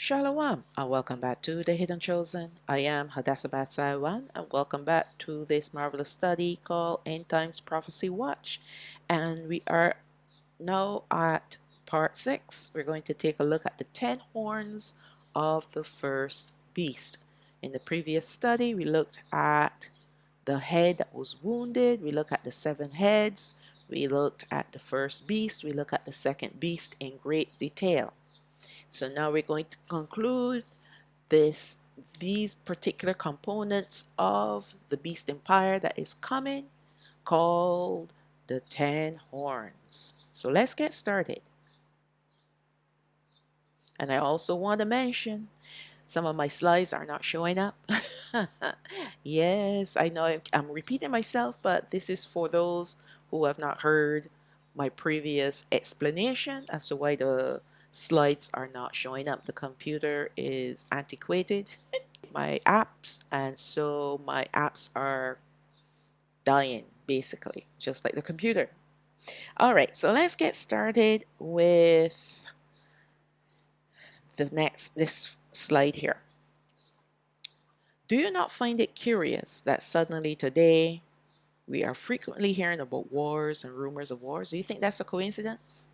Shalawam, and welcome back to The Hidden Chosen. I am Hadassah Saiwan, and welcome back to this marvelous study called End Times Prophecy Watch. And we are now at part 6. We're going to take a look at the 10 horns of the first beast. In the previous study, we looked at the head that was wounded, we looked at the 7 heads, we looked at the first beast, we looked at the second beast in great detail. So now we're going to conclude these particular components of the beast empire that is coming, called the 10 horns. So let's get started. And I also want to mention some of my slides are not showing up. Yes, I know I'm repeating myself, but this is for those who have not heard my previous explanation as to why the slides are not showing up. The computer is antiquated, my apps, and so my apps are dying basically, just like the computer. All right, so let's get started with this slide here. Do you not find it curious that suddenly today we are frequently hearing about wars and rumors of wars? Do you think that's a coincidence?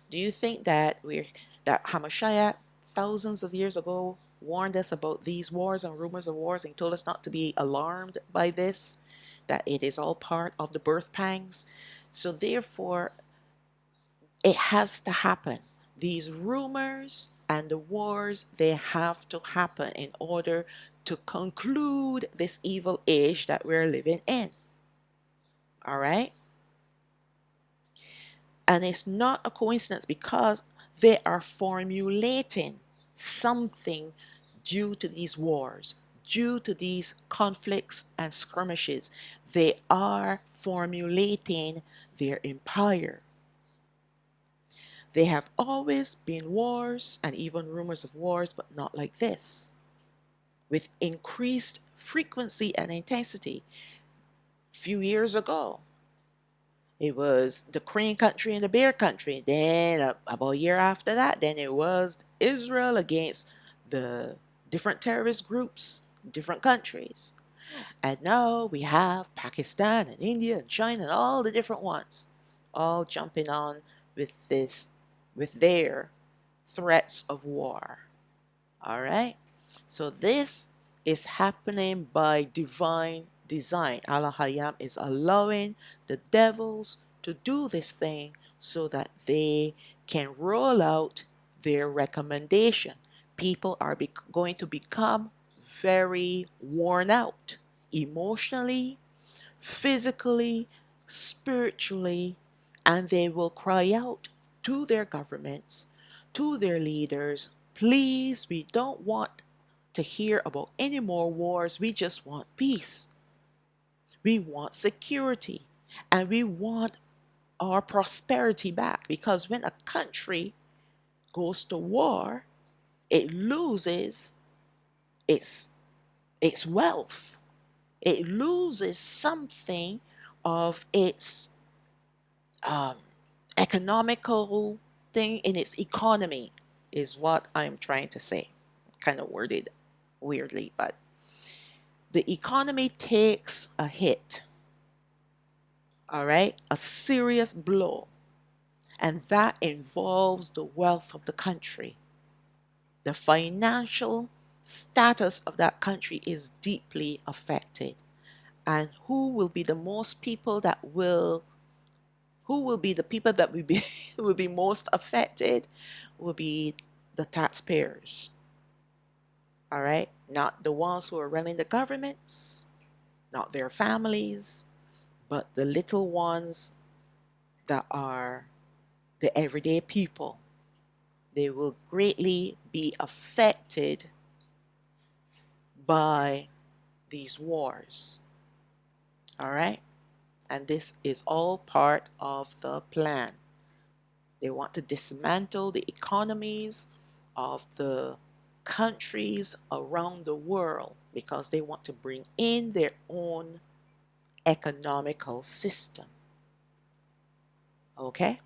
Do you think that Hamashiach thousands of years ago warned us about these wars and rumors of wars and told us not to be alarmed by this, that it is all part of the birth pangs? So therefore, it has to happen. These rumors and the wars, they have to happen in order to conclude this evil age that we're living in. All right? And it's not a coincidence because they are formulating something due to these wars, due to these conflicts and skirmishes. They are formulating their empire. They have always been wars and even rumors of wars, but not like this, with increased frequency and intensity. A few years ago, it was the Crane country and the Bear country. Then about a year after that, then it was Israel against the different terrorist groups, different countries. And now we have Pakistan and India and China and all the different ones, all jumping on with their threats of war. All right? So this is happening by divine design. Allah Hayam is allowing the devils to do this thing so that they can roll out their recommendation. People are going to become very worn out emotionally, physically, spiritually, and they will cry out to their governments, to their leaders, please, we don't want to hear about any more wars. We just want peace. We want security. And we want our prosperity back. Because when a country goes to war, it loses its, its wealth. It loses something of its economical thing in its economy, is what I'm trying to say. Kind of worded weirdly, but the economy takes a hit, all right, a serious blow, and that involves the wealth of the country. The financial status of that country is deeply affected. And who will be the people that will be will be most affected? Will be the taxpayers. All right, not the ones who are running the governments, not their families, but the little ones that are the everyday people. They will greatly be affected by these wars. All right, and this is all part of the plan. They want to dismantle the economies of the countries around the world because they want to bring in their own economical system. Okay?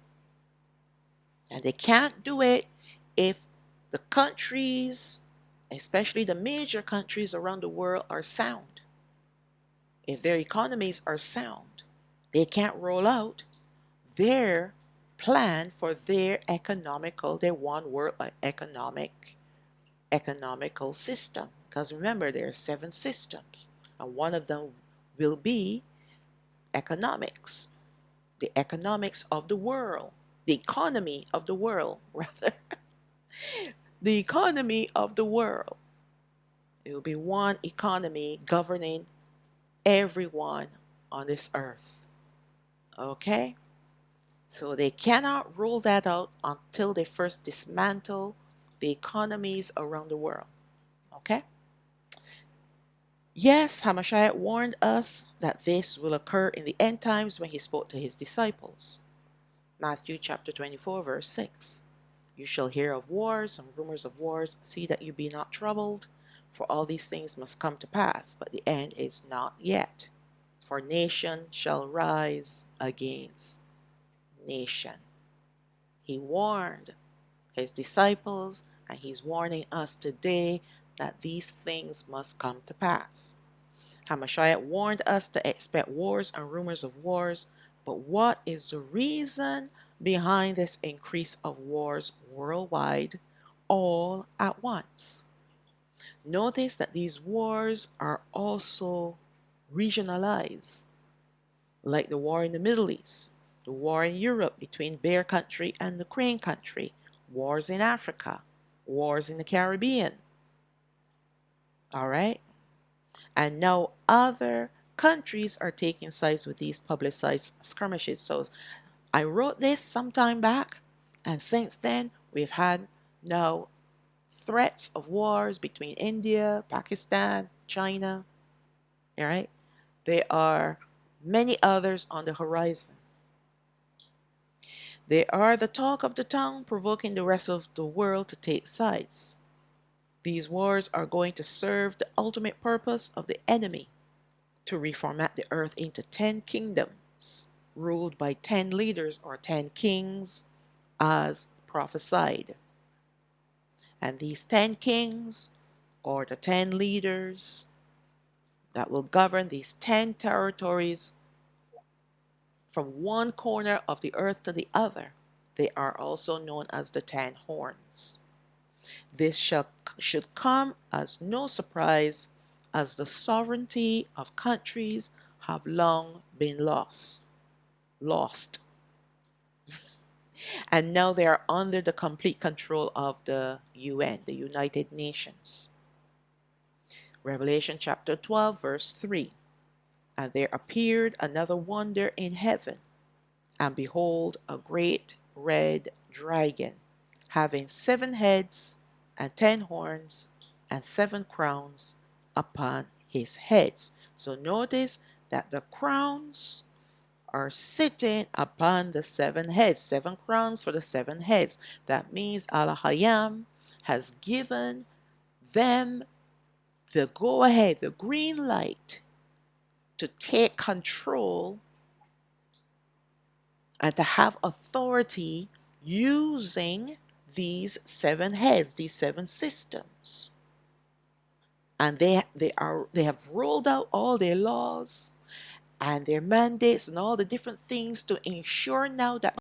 And they can't do it if The countries, especially the major countries around the world, are sound. If their economies are sound, they can't roll out their plan for their their one world economical system. Because remember, there are 7 systems, and one of them will be economics, the economics of the world, the economy of the world, rather, the economy of the world. It will be one economy governing everyone on this earth. Okay? So they cannot rule that out until they first dismantle the economies around the world. Okay? Yes, Hamashiach warned us that this will occur in the end times when he spoke to his disciples. Matthew chapter 24, verse 6. You shall hear of wars and rumors of wars. See that you be not troubled, for all these things must come to pass, but the end is not yet. For nation shall rise against nation. He warned his disciples, and he's warning us today that these things must come to pass. Hamashiach warned us to expect wars and rumors of wars, but what is the reason behind this increase of wars worldwide all at once? Notice that these wars are also regionalized, like the war in the Middle East, the war in Europe between Bear Country and the Crane Country, wars in Africa, wars in the Caribbean. All right? And now other countries are taking sides with these publicized skirmishes. So I wrote this some time back, and since then we've had now threats of wars between India, Pakistan, China. All right? There are many others on the horizon. They are the talk of the town, provoking the rest of the world to take sides. These wars are going to serve the ultimate purpose of the enemy, to reformat the earth into 10 kingdoms, ruled by 10 leaders or 10 kings, as prophesied. And these 10 kings, or the 10 leaders that will govern these 10 territories from one corner of the earth to the other, they are also known as the 10 horns. This should come as no surprise, as the sovereignty of countries have long been lost. And now they are under the complete control of the UN, the United Nations. Revelation chapter 12, verse 3. And there appeared another wonder in heaven, and behold, a great red dragon, having 7 heads and 10 horns and 7 crowns upon his heads. So notice that the crowns are sitting upon the 7 heads, 7 crowns for the 7 heads. That means Allah has given them the go ahead, the green light to take control and to have authority using these 7 heads, these 7 systems. And they have rolled out all their laws and their mandates and all the different things to ensure now that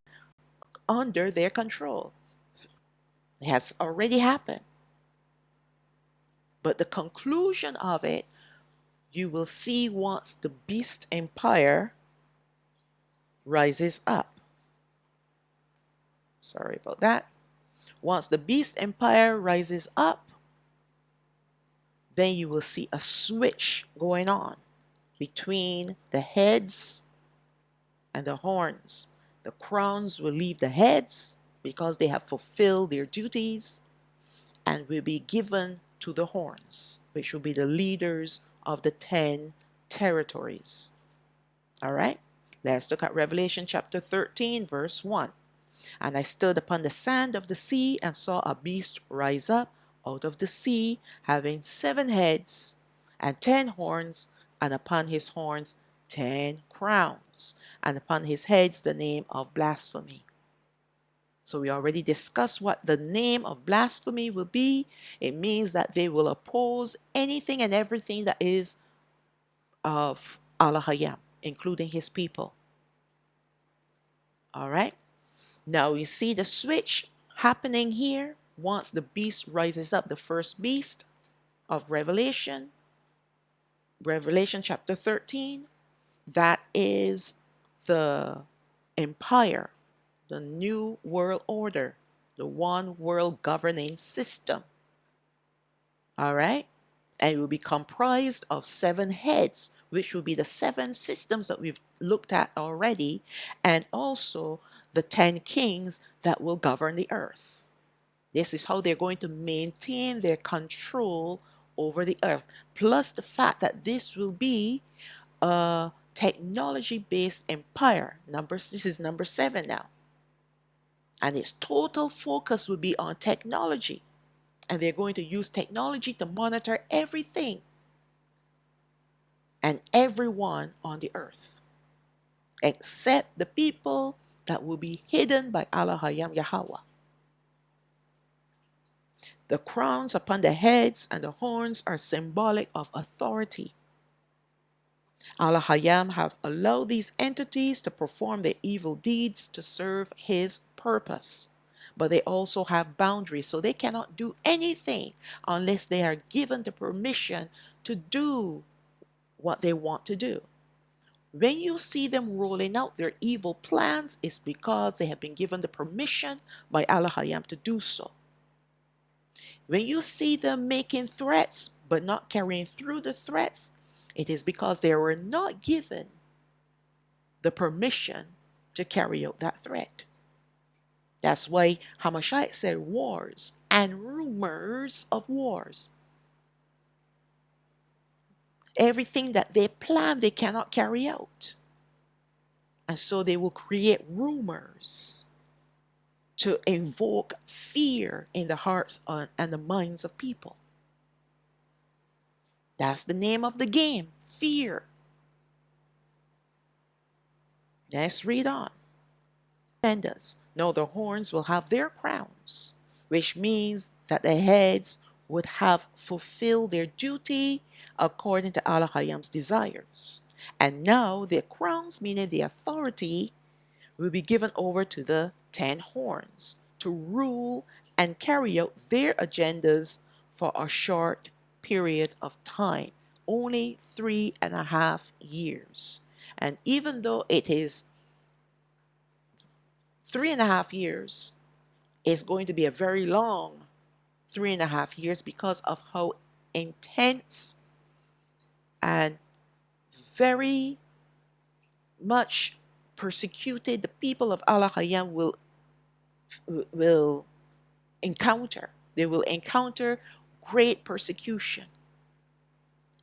under their control. It has already happened. But the conclusion of it, you will see once the beast empire rises up. Sorry about that. Once the beast empire rises up, then you will see a switch going on between the heads and the horns. The crowns will leave the heads because they have fulfilled their duties and will be given to the horns, which will be the leaders of the 10 territories. All right, let's look at Revelation chapter 13, verse 1. And I stood upon the sand of the sea and saw a beast rise up out of the sea, having 7 heads and 10 horns, and upon his horns 10 crowns, and upon his heads the name of blasphemy. So we already discussed what the name of blasphemy will be. It means that they will oppose anything and everything that is of Allah Hayam, including his people. All right. Now we see the switch happening here once the beast rises up, the first beast of Revelation, Revelation chapter 13. That is the empire, the new world order, the one world governing system. All right. And it will be comprised of 7 heads, which will be the 7 systems that we've looked at already, and also the 10 kings that will govern the earth. This is how they're going to maintain their control over the earth. Plus the fact that this will be a technology-based empire. This is number 7 now. And its total focus will be on technology. And they're going to use technology to monitor everything and everyone on the earth, except the people that will be hidden by Allah Hayam Yahweh. The crowns upon the heads and the horns are symbolic of authority. Allah Hayam have allowed these entities to perform their evil deeds to serve his purpose. But they also have boundaries, so they cannot do anything unless they are given the permission to do what they want to do. When you see them rolling out their evil plans, it's because they have been given the permission by Allah Hayam to do so. When you see them making threats but not carrying through the threats, it is because they were not given the permission to carry out that threat. That's why Hamashiach said wars and rumors of wars. Everything that they plan, they cannot carry out. And so they will create rumors to invoke fear in the hearts and the minds of people. That's the name of the game, fear. Let's read on. No, the horns will have their crowns, which means that the heads would have fulfilled their duty according to Allah Hayam's desires. And now their crowns, meaning the authority, will be given over to the 10 horns to rule and carry out their agendas for a short period of time, only 3.5 years. And even though it is 3.5 years, it's going to be a very long 3.5 years because of how intense and very much persecuted the people of Allah Hayam will encounter. They will encounter great persecution.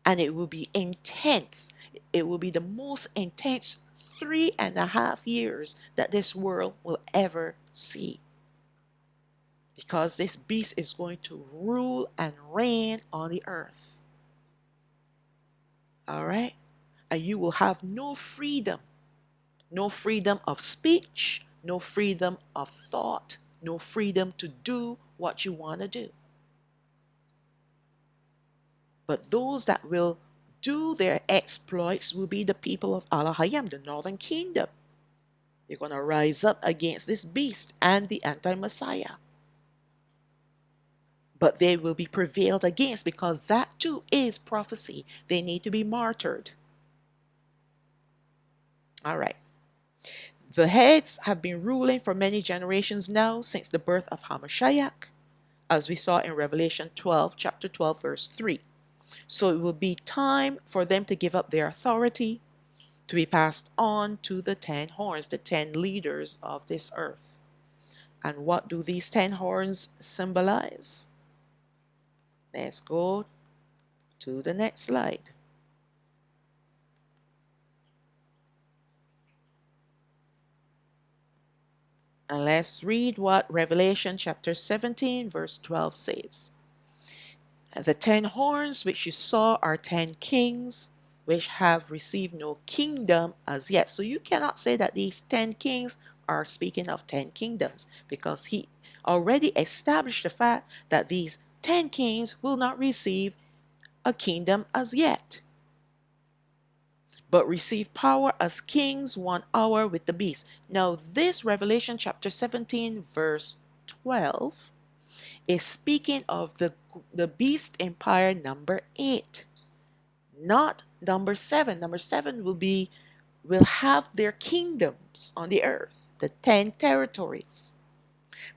And it will be intense. It will be the most intense 3.5 years that this world will ever see. Because this beast is going to rule and reign on the earth. All right? And you will have no freedom. No freedom of speech, no freedom of thought, no freedom to do what you want to do. But those that will do their exploits will be the people of Allah Hayam, the northern kingdom. They're going to rise up against this beast and the anti-Messiah. But they will be prevailed against because that too is prophecy. They need to be martyred. All right. The heads have been ruling for many generations now since the birth of Hamashiach, as we saw in Revelation 12, chapter 12, verse 3. So it will be time for them to give up their authority to be passed on to the 10 horns, the 10 leaders of this earth. And what do these 10 horns symbolize? Let's go to the next slide. And let's read what Revelation chapter 17 verse 12 says. The 10 horns which you saw are 10 kings which have received no kingdom as yet. So you cannot say that these 10 kings are speaking of 10 kingdoms, because he already established the fact that these 10 kings will not receive a kingdom as yet, but receive power as kings 1 hour with the beast. Now, this Revelation chapter 17, verse 12, is speaking of the beast empire number 8, not number 7. Number 7 will have their kingdoms on the earth, the 10 territories.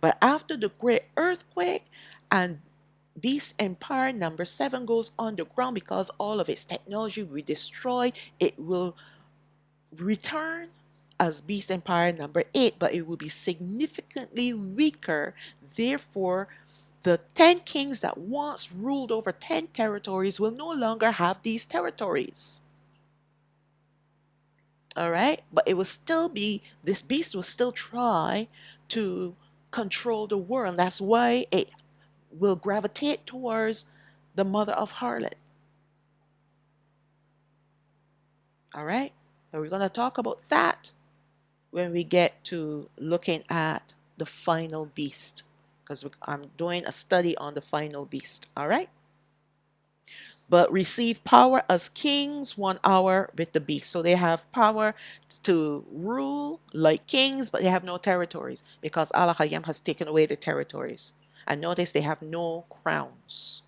But after the great earthquake and beast empire number 7 goes underground, because all of its technology will be destroyed, it will return as beast empire number 8, but it will be significantly weaker. Therefore, the 10 kings that once ruled over 10 territories will no longer have these territories. All right, but it will still be, this beast will still try to control the world. That's why it will gravitate towards the mother of harlot. All right, so we're going to talk about that when we get to looking at the final beast, because I'm doing a study on the final beast. All right, but receive power as kings 1 hour with the beast. So they have power to rule like kings, but they have no territories, because Allah Hayam has taken away the territories. And notice they have no crowns.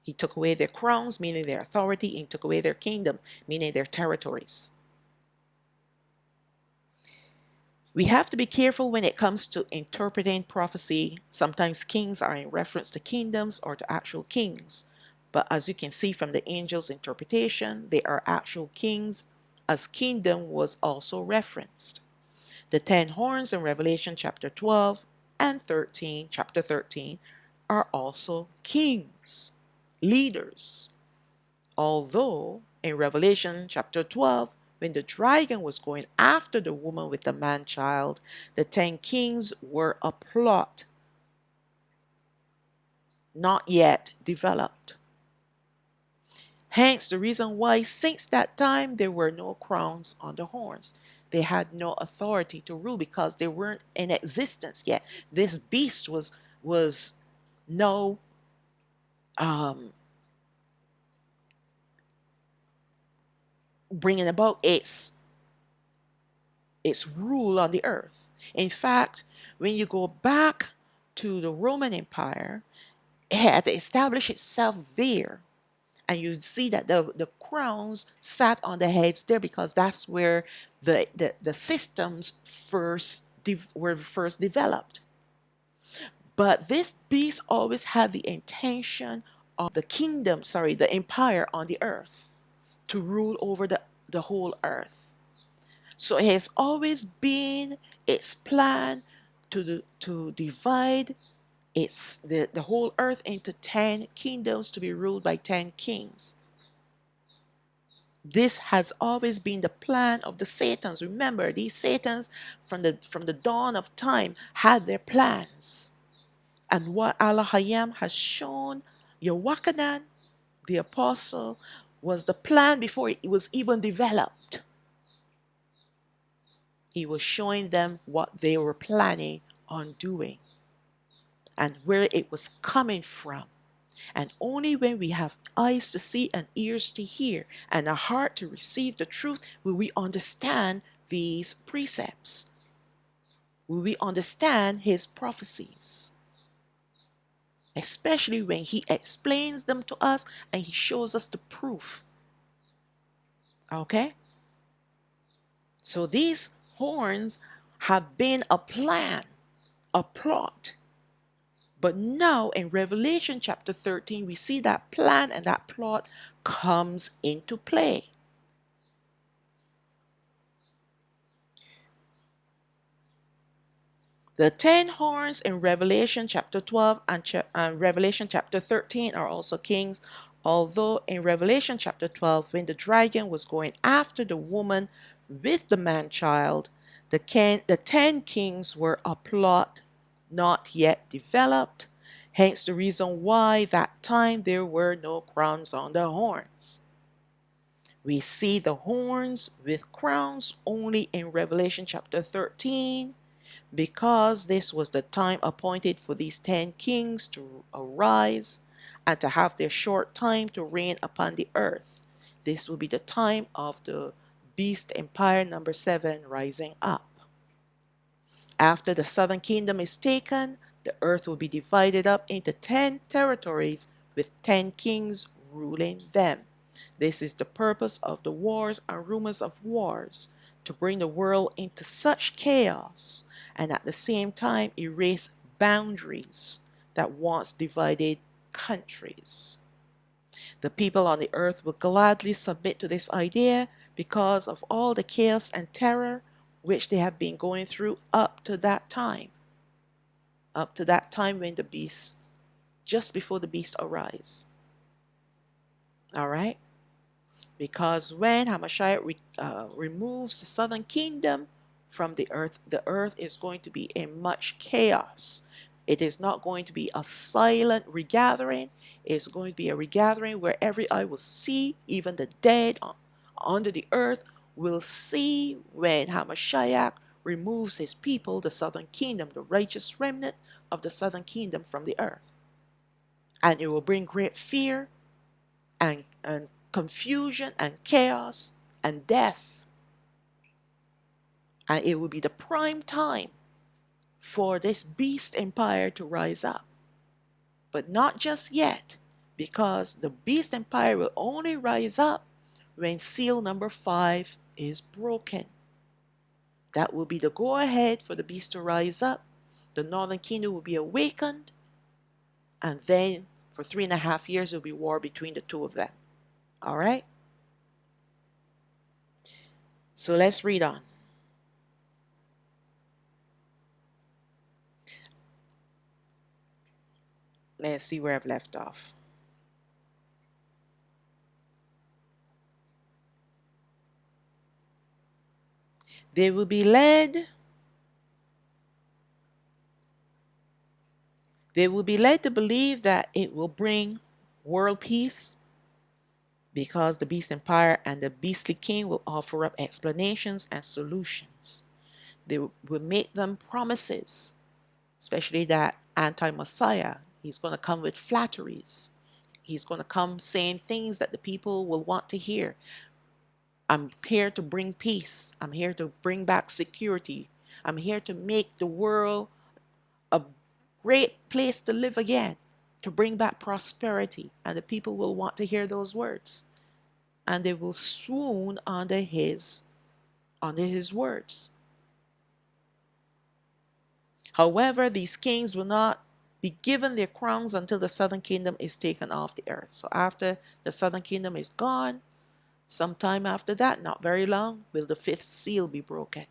He took away their crowns, meaning their authority, and he took away their kingdom, meaning their territories. We have to be careful when it comes to interpreting prophecy. Sometimes kings are in reference to kingdoms or to actual kings. But as you can see from the angel's interpretation, they are actual kings, as kingdom was also referenced. The 10 horns in Revelation chapter 12 and 13, chapter 13, are also kings, leaders. Although in Revelation chapter 12, when the dragon was going after the woman with the man child, the 10 kings were a plot, not yet developed. Hence the reason why since that time there were no crowns on the horns. They had no authority to rule because they weren't in existence yet. This beast was no bringing about its rule on the earth. In fact, when you go back to the Roman Empire, it had established itself there. And you see that the crowns sat on the heads there, because that's where the systems were first developed. But this beast always had the intention of the empire on the earth, to rule over the whole earth. So it has always been its plan to divide the whole earth into 10 kingdoms to be ruled by 10 kings. This has always been the plan of the Satans. Remember, these Satans from the dawn of time had their plans. And what Allah Hayam has shown Yawakanan, the apostle, was the plan before it was even developed. He was showing them what they were planning on doing and where it was coming from. And only when we have eyes to see and ears to hear and a heart to receive the truth will we understand these precepts. Will we understand his prophecies? Especially when he explains them to us and he shows us the proof. Okay? So these horns have been a plan, a plot. But now in Revelation chapter 13, we see that plan and that plot comes into play. The 10 horns in Revelation chapter 12 and Revelation chapter 13 are also kings. Although in Revelation chapter 12, when the dragon was going after the woman with the man child, the 10 kings were a plot not yet developed. Hence the reason why that time there were no crowns on the horns. We see the horns with crowns only in Revelation chapter 13, because this was the time appointed for these 10 kings to arise and to have their short time to reign upon the earth. This will be the time of the beast empire number 7 rising up. After the southern kingdom is taken, the earth will be divided up into 10 territories with 10 kings ruling them. This is the purpose of the wars and rumors of wars, to bring the world into such chaos and at the same time erase boundaries that once divided countries. The people on the earth will gladly submit to this idea because of all the chaos and terror which they have been going through up to that time. Up to that time when the beast, just before the beast arise. All right? Because when Hamashiach removes the southern kingdom from the earth is going to be in much chaos. It is not going to be a silent regathering. It's going to be a regathering where every eye will see, even the dead under the earth will see when Hamashiach removes his people, the southern kingdom, the righteous remnant of the southern kingdom from the earth. And it will bring great fear and confusion and chaos and death. And it will be the prime time for this beast empire to rise up. But not just yet, because the beast empire will only rise up when seal number 5 is broken. That will be the go-ahead for the beast to rise up. The northern kingdom will be awakened. And then for 3.5 years, there will be war between the two of them. All right? So let's read on. Let's see where I've left off. They will be led. They will be led to believe that it will bring world peace, because the beast empire and the beastly king will offer up explanations and solutions. They will make them promises, especially that anti-Messiah. He's going to come with flatteries. He's going to come saying things that the people will want to hear. I'm here to bring peace. I'm here to bring back security. I'm here to make the world a great place to live again, to bring back prosperity. And the people will want to hear those words. And they will swoon under his words. However, these kings will not be given their crowns until the southern kingdom is taken off the earth. So after the southern kingdom is gone, sometime after that, not very long, will the 5th seal be broken.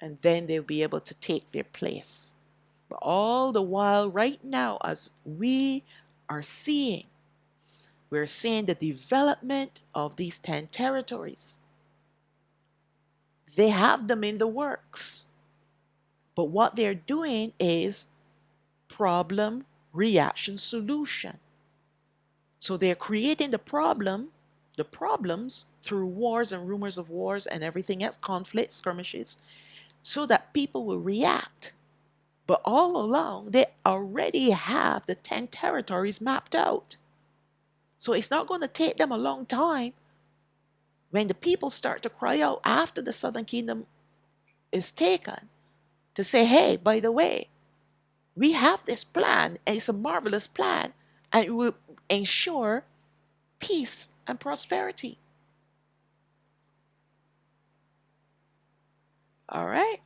And then they'll be able to take their place. But all the while, right now, as we are seeing, we're seeing the development of these 10 territories. They have them in the works. But what they're doing is problem, reaction, solution. So they're creating the problems through wars and rumors of wars and everything else, conflicts, skirmishes, so that people will react. But all along, they already have the 10 territories mapped out. So it's not going to take them a long time when the people start to cry out after the southern kingdom is taken to say, hey, by the way, we have this plan, and it's a marvelous plan, and it will ensure peace and prosperity. All right?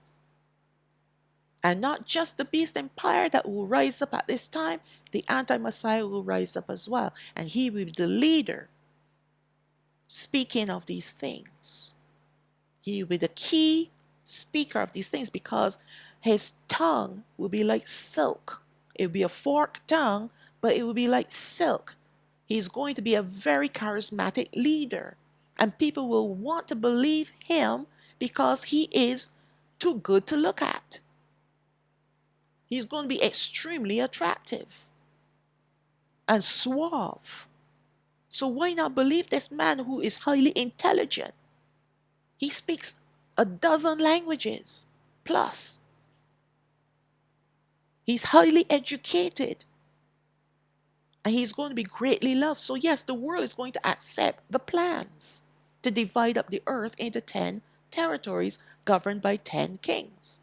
And not just the beast empire that will rise up at this time, the anti-Messiah will rise up as well. And he will be the leader speaking of these things. He will be the key speaker of these things, because his tongue will be like silk. It will be a forked tongue, but it will be like silk. He's going to be a very charismatic leader. And people will want to believe him because he is too good to look at. He's going to be extremely attractive and suave. So why not believe this man who is highly intelligent? He speaks a dozen languages plus. He's highly educated and he's going to be greatly loved. So, yes, the world is going to accept the plans to divide up the earth into 10 territories governed by 10 kings.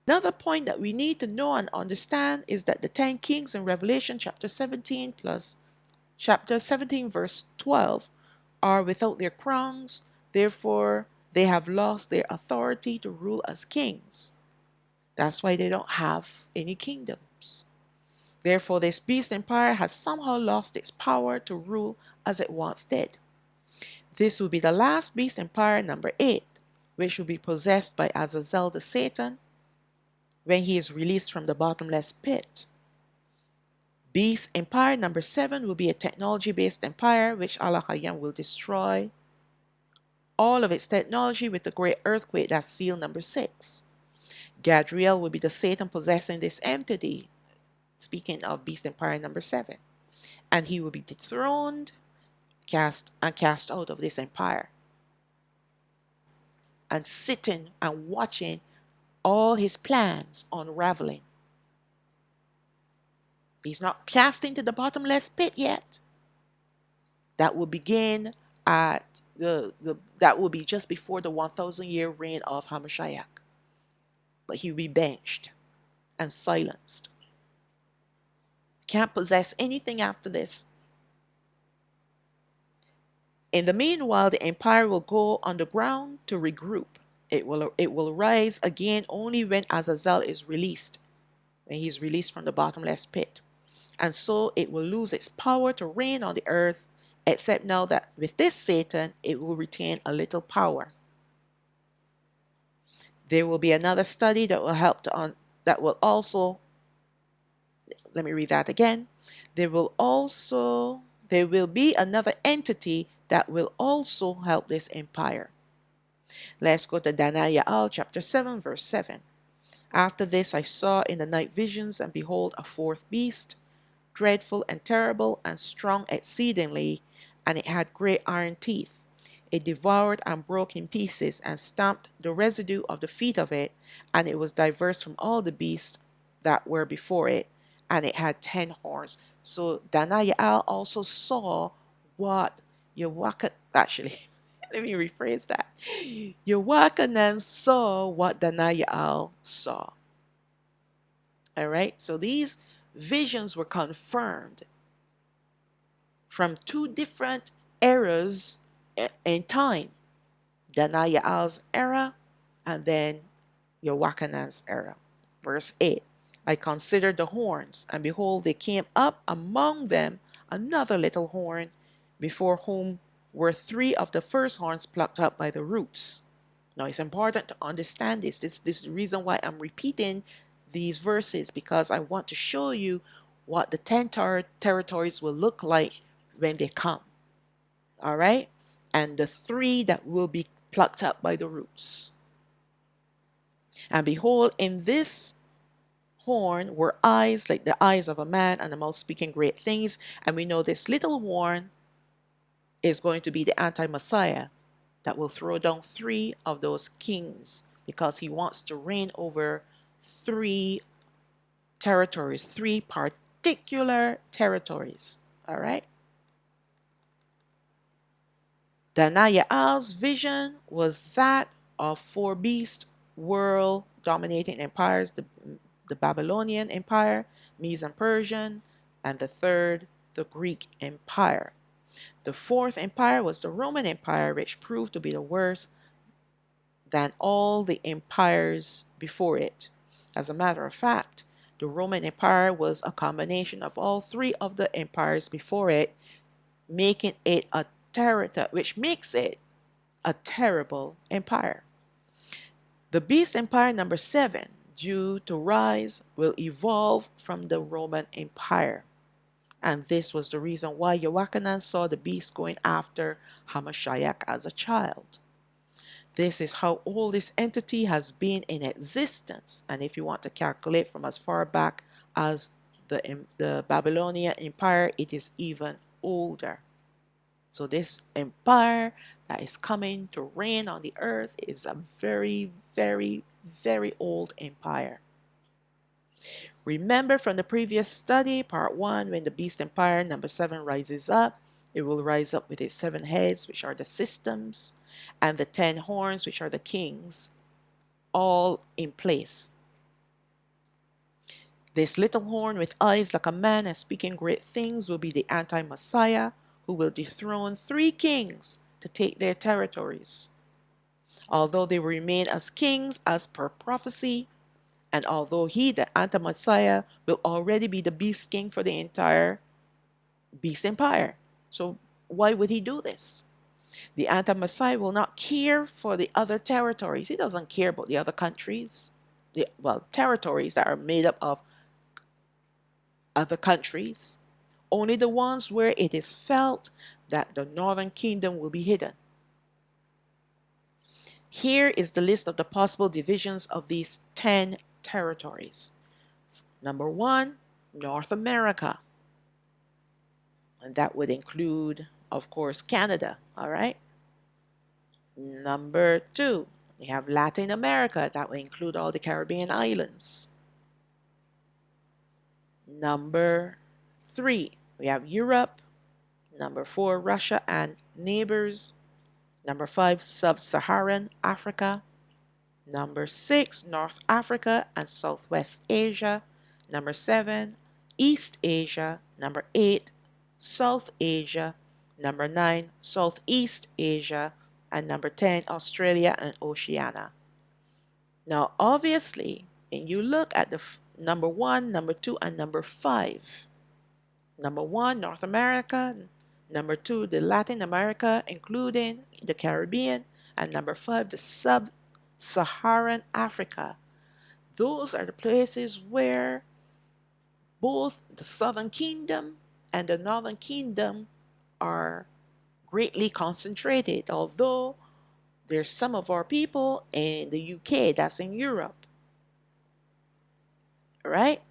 Another point that we need to know and understand is that the 10 kings in Revelation chapter 17 plus chapter 17 verse 12 are without their crowns, therefore they have lost their authority to rule as kings. That's why they don't have any kingdoms. Therefore, this beast empire has somehow lost its power to rule as it once did. This will be the last beast empire, number 8, which will be possessed by Azazel the Satan when he is released from the bottomless pit. Beast empire number 7 will be a technology-based empire which Allah will destroy all of its technology with the great earthquake. That's seal number 6. Gadriel will be the Satan possessing this entity, speaking of beast empire number 7, and he will be dethroned, cast out of this empire, and sitting and watching all his plans unraveling. He's not cast into the bottomless pit yet. That will begin at that will be just before the 1,000-year reign of Hamashiach. But he will be benched and silenced. Can't possess anything after this. In the meanwhile, the empire will go underground to regroup. It will rise again only when Azazel is released, when he is released from the bottomless pit. And so it will lose its power to reign on the earth, except now that with this Satan, it will retain a little power. There will be another study that will help to that will also, let me read that again. There will be another entity that will also help this empire. Let's go to Daniel chapter 7 verse 7. After this I saw in the night visions, and behold, a fourth beast, dreadful and terrible and strong exceedingly, and it had great iron teeth. It devoured and broke in pieces and stamped the residue of the feet of it, and it was diverse from all the beasts that were before it, and it had 10 horns. So Daniel also saw what actually, let me rephrase that. Yochanan saw what Daniel saw. All right, so these visions were confirmed from 2 different eras in time. Daniel's era and then Yochannan's era. Verse 8. I considered the horns, and behold, there came up among them another little horn, before whom were 3 of the first horns plucked up by the roots. Now, it's important to understand this. This is the reason why I'm repeating these verses, because I want to show you what the 10 territories will look like when they come. All right? And the 3 that will be plucked up by the roots. And behold, in this horn were eyes like the eyes of a man, and a mouth speaking great things. And we know this little horn is going to be the anti-Messiah that will throw down 3 of those kings, because he wants to reign over 3 territories, 3 particular territories. All right? Daniel's vision was that of 4 beast world dominating empires, the Babylonian Empire, Medes and Persian, and the 3rd, the Greek Empire. The 4th empire was the Roman Empire, which proved to be the worst than all the empires before it. As a matter of fact, the Roman Empire was a combination of all 3 of the empires before it, making it a which makes it a terrible empire. The beast empire number 7, due to rise, will evolve from the Roman Empire. And this was the reason why Yochanan saw the beast going after Hamashiach as a child. This is how old this entity has been in existence. And if you want to calculate from as far back as the Babylonian Empire, it is even older. So this empire that is coming to reign on the earth is a very, very, very old empire. Remember from the previous study, part 1, when the beast empire number 7 rises up, it will rise up with its 7 heads, which are the systems, and the 10 horns, which are the kings, all in place. This little horn with eyes like a man and speaking great things will be the anti-Messiah, who will dethrone 3 kings to take their territories. Although they will remain as kings as per prophecy, and although he, the anti-Messiah, will already be the beast king for the entire beast empire. So why would he do this? The anti-Messiah will not care for the other territories. He doesn't care about the other countries. Territories that are made up of other countries. Only the ones where it is felt that the northern kingdom will be hidden. Here is the list of the possible divisions of these 10 territories. Number 1, North America. And that would include, of course, Canada, all right? Number 2, we have Latin America. That would include all the Caribbean islands. Number 3, we have Europe. Number 4, Russia and neighbors. Number 5, Sub-Saharan Africa. Number 6, North Africa and Southwest Asia. Number 7, East Asia. Number 8, South Asia. Number 9, Southeast Asia. And number 10, Australia and Oceania. Now, obviously, when you look at the number 1, number 2, and number 5, number 1, North America. Number 2, the Latin America, including the Caribbean. And number 5, the Sub-Saharan Africa. Those are the places where both the Southern Kingdom and the Northern Kingdom are greatly concentrated, although there's some of our people in the UK, that's in Europe, right?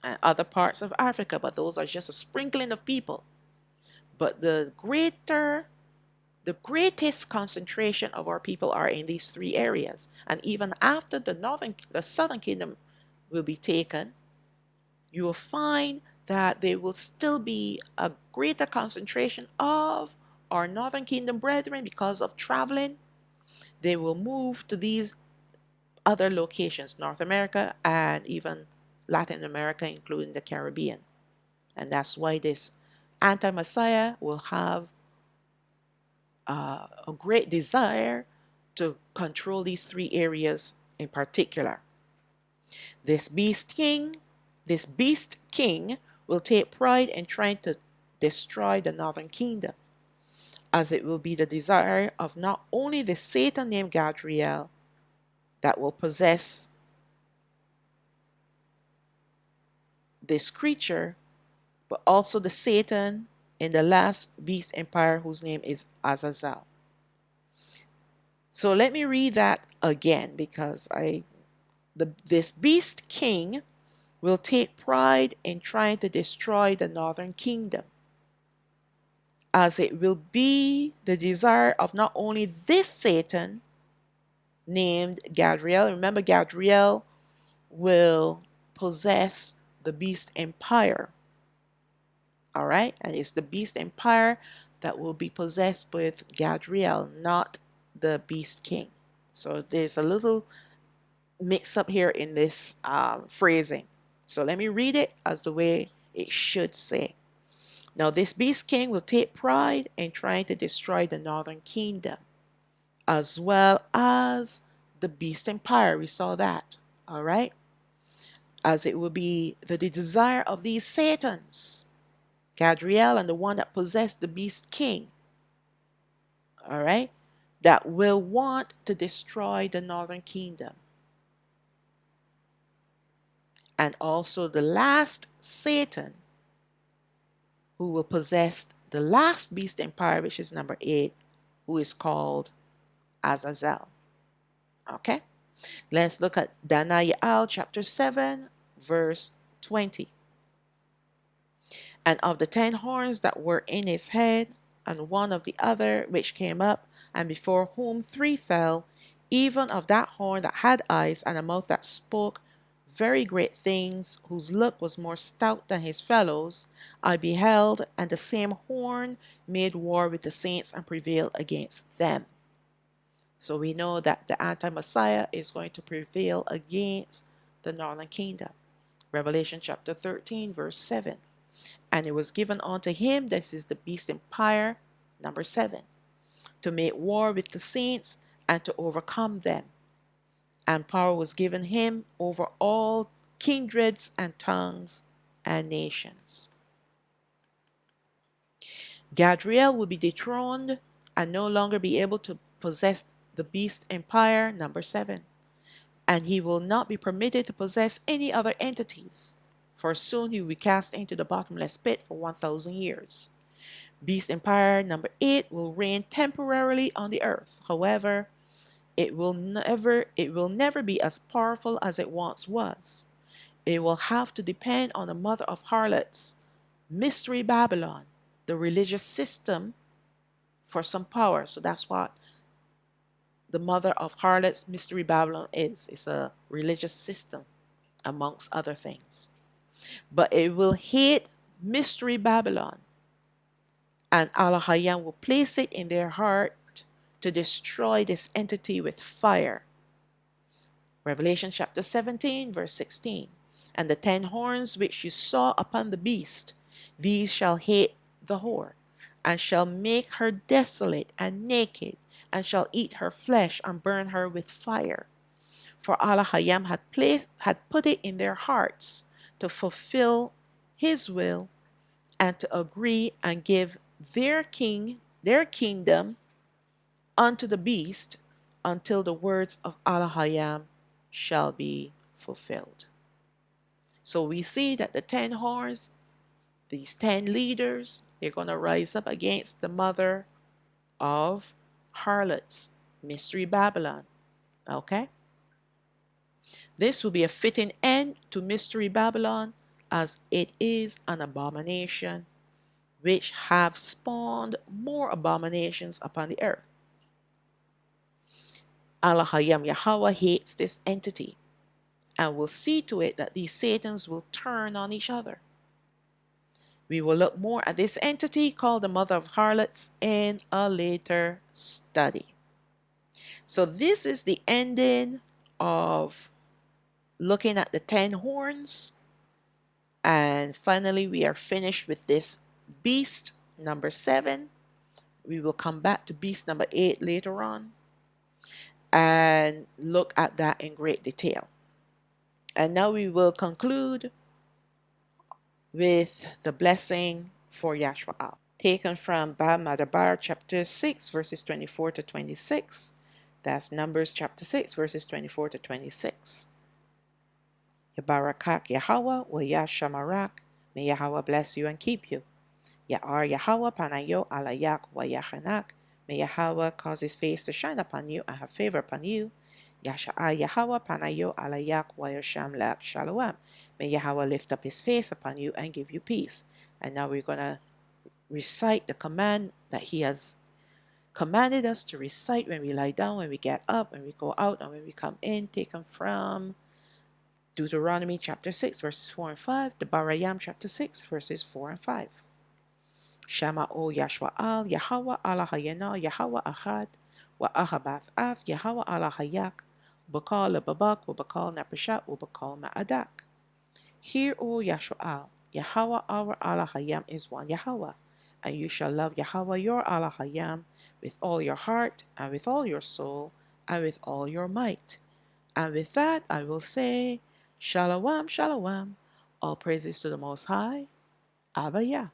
And other parts of Africa, but those are just a sprinkling of people. But the greatest concentration of our people are in these 3 areas. And even after the Southern Kingdom will be taken, you will find that there will still be a greater concentration of our Northern Kingdom brethren because of traveling. They will move to these other locations, North America and even Latin America, including the Caribbean. And that's why this anti-Messiah will have a great desire to control these 3 areas in particular. This beast king will take pride in trying to destroy the northern kingdom, as it will be the desire of not only the Satan named Gadriel that will possess this creature, but also the Satan in the last beast empire whose name is Azazel. So let me read that again, because this beast king will take pride in trying to destroy the northern kingdom, as it will be the desire of not only this Satan named Gadriel. Remember, Gadriel will possess the beast empire. All right, and it's the beast empire that will be possessed with Gadriel, not the beast king. So there's a little mix up here in this phrasing. So let me read it as the way it should say. Now this beast king will take pride in trying to destroy the northern kingdom, as well as the beast empire. We saw that. All right, as it will be the desire of these Satans, Gadriel and the one that possessed the beast king, all right, that will want to destroy the northern kingdom. And also the last Satan, who will possess the last beast empire, which is number 8, who is called Azazel. Okay, let's look at Daniel chapter 7 verse 20. And of the 10 horns that were in his head, and one of the other which came up, and before whom 3 fell, even of that horn that had eyes and a mouth that spoke very great things, whose look was more stout than his fellows, I beheld, and the same horn made war with the saints and prevailed against them. So we know that the anti-Messiah is going to prevail against the northern kingdom. Revelation chapter 13, verse 7. And it was given unto him, this is the beast empire, number 7, to make war with the saints and to overcome them. And power was given him over all kindreds and tongues and nations. Gadriel will be dethroned and no longer be able to possess the beast empire, number 7. And he will not be permitted to possess any other entities, for soon he will be cast into the bottomless pit for 1,000 years. Beast empire, number 8, will reign temporarily on the earth. However, it will never be as powerful as it once was. It will have to depend on the mother of harlots, Mystery Babylon, the religious system, for some power. So that's what the mother of harlots, Mystery Babylon, is. It's a religious system, amongst other things. But it will hate Mystery Babylon, and Allah Hayam will place it in their heart to destroy this entity with fire. Revelation chapter 17, verse 16. And the 10 horns which you saw upon the beast, these shall hate the whore, and shall make her desolate and naked, and shall eat her flesh and burn her with fire. For Allah Hayam had put it in their hearts to fulfill his will and to agree and give their kingdom unto the beast until the words of Allah Hayam shall be fulfilled. So we see that the 10 horns, these 10 leaders, they're going to rise up against the mother of harlots, Mystery Babylon. Okay? This will be a fitting end to Mystery Babylon, as it is an abomination which have spawned more abominations upon the earth. Allah Hayam Yahweh hates this entity and will see to it that these Satans will turn on each other. We will look more at this entity called the mother of harlots in a later study. So this is the ending of looking at the 10 horns. And finally, we are finished with this beast number 7. We will come back to beast number 8 later on and look at that in great detail. And now we will conclude with the blessing for Yashua, taken from Bab Madabar chapter 6 verses 24 to 26. That's Numbers chapter 6 verses 24 to 26. Yabarakak Yahweh wa Yashamarak. May Yahweh bless you and keep you. Ya'ar Yahweh panayo alayak wa yachanak. May Yahweh cause his face to shine upon you and have favor upon you. Yasha'a Yahweh panayo alayak wa yasham lak shalawam. May Yahweh lift up his face upon you and give you peace. And now we're going to recite the command that he has commanded us to recite when we lie down, when we get up, when we go out, and when we come in, taken from Deuteronomy chapter 6 verses 4 and 5, the Barayam chapter 6 verses 4 and 5. Shama o Yashua al Yahweh Allah Hayana Yahweh Ahad wa Ahabath Af Yahweh Allah Hayak Bakal Babak wa Bakal Napashat wa Bakal Ma'adak. Hear, O Yashua al Yahweh our Allah Hayam is one Yahweh, and you shall love Yahweh your Allah Hayam with all your heart and with all your soul and with all your might. And with that I will say, Shalawam, Shalawam, all praises to the Most High, Abba Yah.